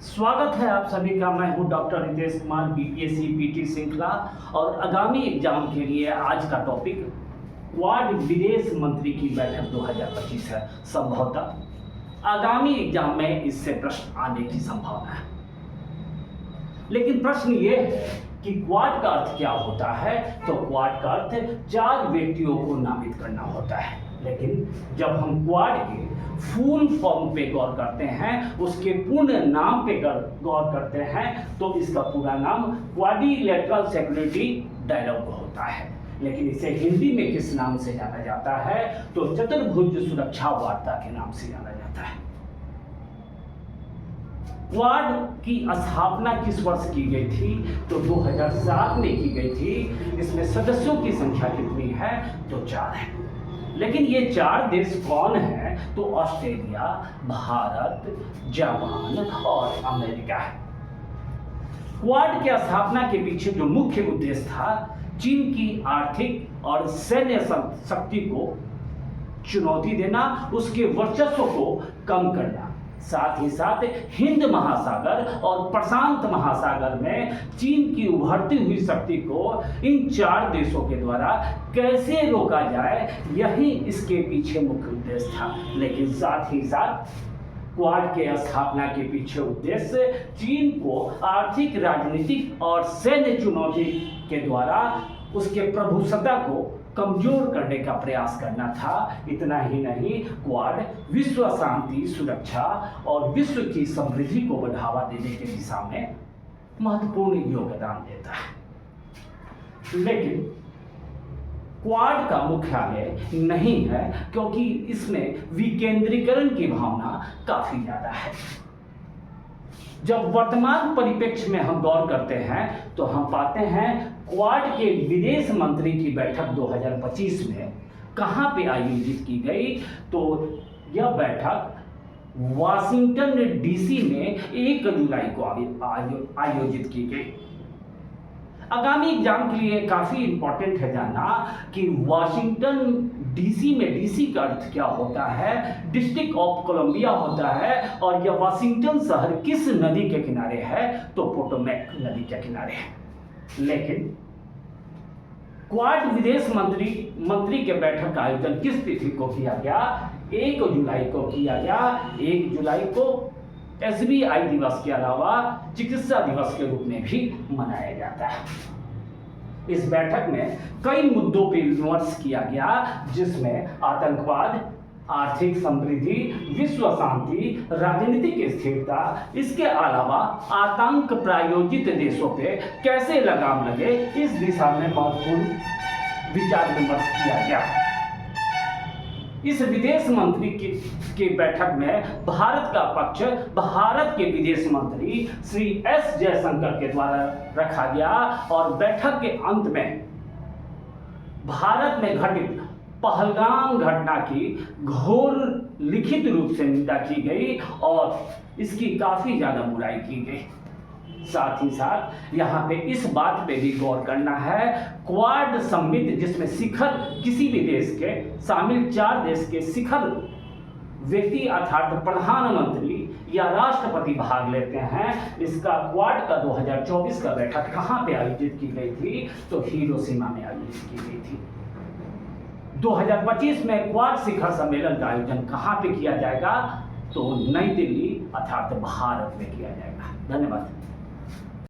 स्वागत है आप सभी का। मैं हूं doctor Ritesh Kumar, BPSC PT श्रृंखला। और आगामी एग्जाम के लिए आज का टॉपिक क्वाड विदेश मंत्री की बैठक 2025 है। संभवतः आगामी एग्जाम में इससे प्रश्न आने की संभावना है। लेकिन प्रश्न ये है कि क्वाड का अर्थ क्या होता है। तो क्वाड का अर्थ 4 व्यक्तियों को नामित करना होता है। लेकिन जब हम क्वाड के फुल फॉर्म पे गौर करते हैं, उसके पूर्ण नाम पे गौर करते हैं, तो इसका पूरा नाम क्वाड्रिलेटरल सिक्योरिटी डायलॉग होता है। लेकिन इसे हिंदी में किस नाम से जाना जाता है? तो चतुर्भुज सुरक्षा वार्ता के नाम से जाना जाता है। क्वाड की स्थापना किस वर्ष की गई थी? तो 2007 में की गई थी। इसमें सदस्यों की संख्या कितनी है? तो 4 है। लेकिन ये 4 देश कौन हैं? तो ऑस्ट्रेलिया, भारत, जापान और अमेरिका है। क्वाड की स्थापना के पीछे जो मुख्य उद्देश्य था, चीन की आर्थिक और सैन्य शक्ति को चुनौती देना, उसके वर्चस्व को कम करना, साथ ही साथ हिंद महासागर और प्रशांत महासागर में चीन की उभरती हुई शक्ति को इन 4 देशों के द्वारा कैसे रोका जाए, यही इसके पीछे मुख्य उद्देश्य था। लेकिन साथ ही साथ क्वाड के स्थापना के पीछे उद्देश्य चीन को आर्थिक, राजनीतिक और सैन्य चुनौती के द्वारा उसके प्रभुसत्ता को कमजोर करने का प्रयास करना था। इतना ही नहीं, क्वाड विश्व शांति, सुरक्षा और विश्व की समृद्धि को बढ़ावा देने की दिशा में महत्वपूर्ण योगदान देता है। लेकिन क्वाड का मुख्यालय नहीं है, क्योंकि इसमें विकेंद्रीकरण की भावना काफी ज्यादा है। जब वर्तमान परिप्रेक्ष्य में हम गौर करते हैं तो हम पाते हैं क्वाड के विदेश मंत्री की बैठक 2025 में कहाँ पे आयोजित की गई? तो यह बैठक वाशिंगटन डीसी में 1 जुलाई को आयोजित की गई। आगामी एग्जाम के लिए काफी इंपॉर्टेंट है जानना कि वाशिंगटन डीसी में डीसी का अर्थ क्या होता है। डिस्ट्रिक्ट ऑफ कोलंबिया होता है। और यह वाशिंगटन शहर किस नदी के किनारे है? तो पोटोमैक नदी के किनारे है। लेकिन क्वाड विदेश मंत्री के बैठक का आयोजन किस तिथि को किया गया? 1 जुलाई को किया गया। 1 जुलाई को SBI दिवस के अलावा चिकित्सा दिवस के रूप में भी मनाया जाता है। इस बैठक में कई मुद्दों पर विमर्श किया गया, जिसमें आतंकवाद, आर्थिक समृद्धि, विश्व शांति, राजनीतिक स्थिरता, इसके अलावा आतंक प्रायोजित देशों पे कैसे लगाम लगे, इस दिशा में महत्वपूर्ण विचार विमर्श किया गया। इस विदेश मंत्री की बैठक में भारत का पक्ष भारत के विदेश मंत्री श्री S जयशंकर के द्वारा रखा गया। और बैठक के अंत में भारत में घटित पहलगाम घटना की घोर लिखित रूप से निंदा की गई और इसकी काफी ज्यादा बुराई की गई। साथ ही साथ यहाँ पे इस बात पे भी गौर करना है, क्वाड समिट जिसमें शिखर किसी भी देश के शामिल 4 देश के शिखर व्यक्ति अर्थात प्रधानमंत्री या राष्ट्रपति भाग लेते हैं। इसका क्वाड का 2024 का बैठक कहाँ पे आयोजित की गई थी? तो हिरोशिमा में आयोजित की गई थी। 2025 में क्वाड शिखर सम्मेलन का आयोजन कहाँ पे किया जाएगा? तो नई दिल्ली अर्थात भारत में किया जाएगा। धन्यवाद।